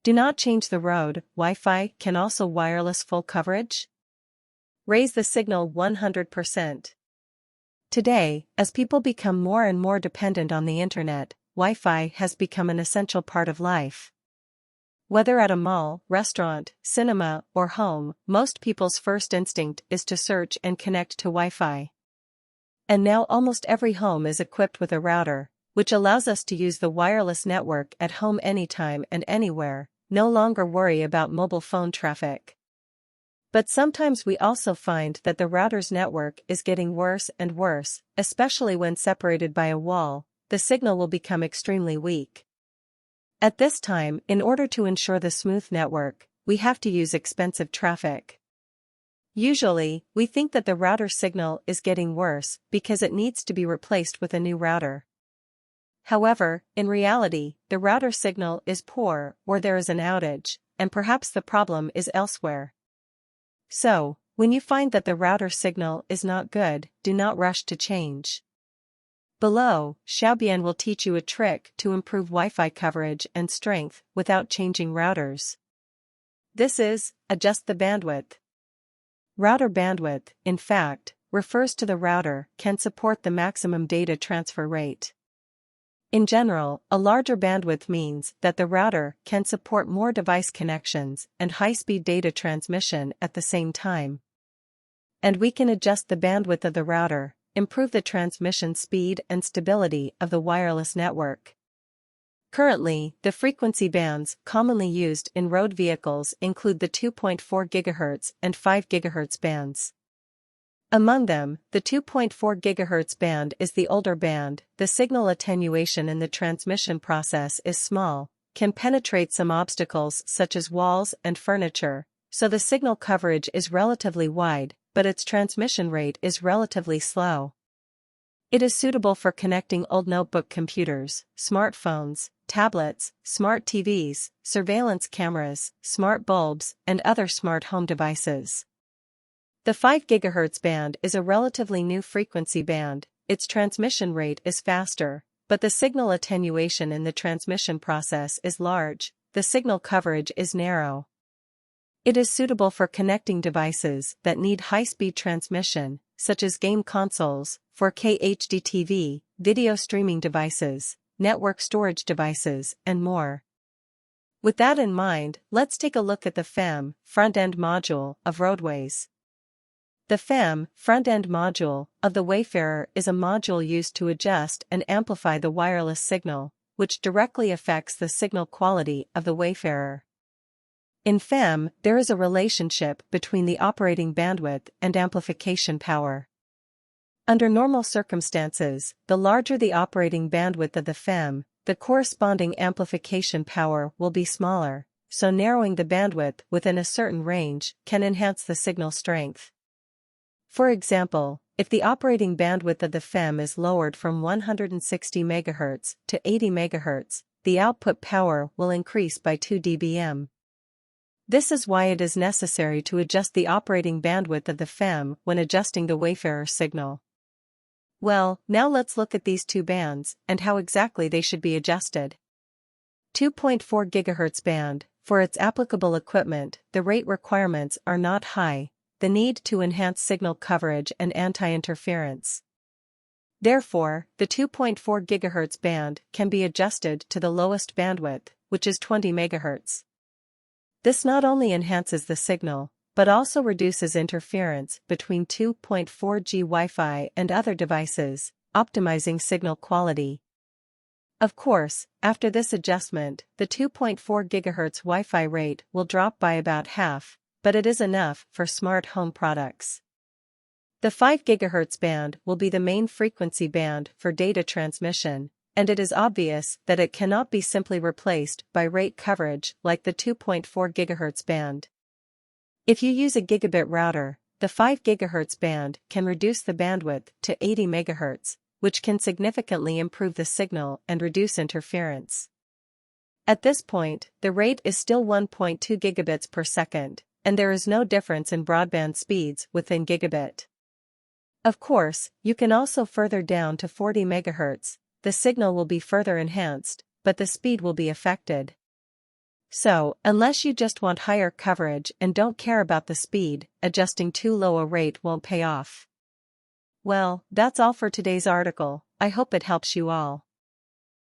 Do not change the road. Wi-Fi can also wireless full coverage. Raise the signal 100%. Today, as people become more and more dependent on the internet, Wi-Fi has become an essential part of life. Whether at a mall, restaurant, cinema, or home, most people's first instinct is to search and connect to Wi-Fi. And now almost every home is equipped with a router, which allows us to use the wireless network at home anytime and anywhere, no longer worry about mobile phone traffic. But sometimes we also find that the router's network is getting worse and worse, especially when separated by a wall. The signal will become extremely weak. At this time, in order to ensure the smooth network, we have to use expensive traffic. Usually, we think that the router signal is getting worse because it needs to be replaced with a new router. However, in reality, the router signal is poor or there is an outage, and perhaps the problem is elsewhere. So, when you find that the router signal is not good, do not rush to change. Below, Xiaobian will teach you a trick to improve Wi-Fi coverage and strength without changing routers. This is, adjust the bandwidth. Router bandwidth, in fact, refers to the router can support the maximum data transfer rate. In general, a larger bandwidth means that the router can support more device connections and high-speed data transmission at the same time. And we can adjust the bandwidth of the router, improve the transmission speed and stability of the wireless network. Currently, the frequency bands commonly used in road vehicles include the 2.4 GHz and 5 GHz bands. Among them, the 2.4 GHz band is the older band. The signal attenuation in the transmission process is small, can penetrate some obstacles such as walls and furniture, so the signal coverage is relatively wide, but its transmission rate is relatively slow. It is suitable for connecting old notebook computers, smartphones, tablets, smart TVs, surveillance cameras, smart bulbs, and other smart home devices. The 5 GHz band is a relatively new frequency band. Its transmission rate is faster, but the signal attenuation in the transmission process is large. The signal coverage is narrow. It is suitable for connecting devices that need high-speed transmission, such as game consoles, 4K HD TV, video streaming devices, network storage devices, and more. With that in mind, let's take a look at the FEM, front-end module, of roadways. The FEM, front-end module, of the Wayfarer is a module used to adjust and amplify the wireless signal, which directly affects the signal quality of the Wayfarer. In FEM, there is a relationship between the operating bandwidth and amplification power. Under normal circumstances, the larger the operating bandwidth of the FEM, the corresponding amplification power will be smaller, so narrowing the bandwidth within a certain range can enhance the signal strength. For example, if the operating bandwidth of the FEM is lowered from 160 MHz to 80 MHz, the output power will increase by 2 dBm. This is why it is necessary to adjust the operating bandwidth of the FEM when adjusting the Wayfarer signal. Well, now let's look at these two bands and how exactly they should be adjusted. 2.4 GHz band, for its applicable equipment, the rate requirements are not high, the need to enhance signal coverage and anti-interference. Therefore, the 2.4 GHz band can be adjusted to the lowest bandwidth, which is 20 MHz. This not only enhances the signal, but also reduces interference between 2.4G Wi-Fi and other devices, optimizing signal quality. Of course, after this adjustment, the 2.4 GHz Wi-Fi rate will drop by about half, but it is enough for smart home products. The 5 GHz band will be the main frequency band for data transmission, and it is obvious that it cannot be simply replaced by rate coverage like the 2.4 GHz band. If you use a gigabit router, the 5 GHz band can reduce the bandwidth to 80 MHz, which can significantly improve the signal and reduce interference. At this point, the rate is still 1.2 gigabits per second, and there is no difference in broadband speeds within gigabit. Of course, you can also further down to 40 MHz. The signal will be further enhanced, but the speed will be affected. So, unless you just want higher coverage and don't care about the speed, adjusting too low a rate won't pay off. Well, that's all for today's article. I hope it helps you all.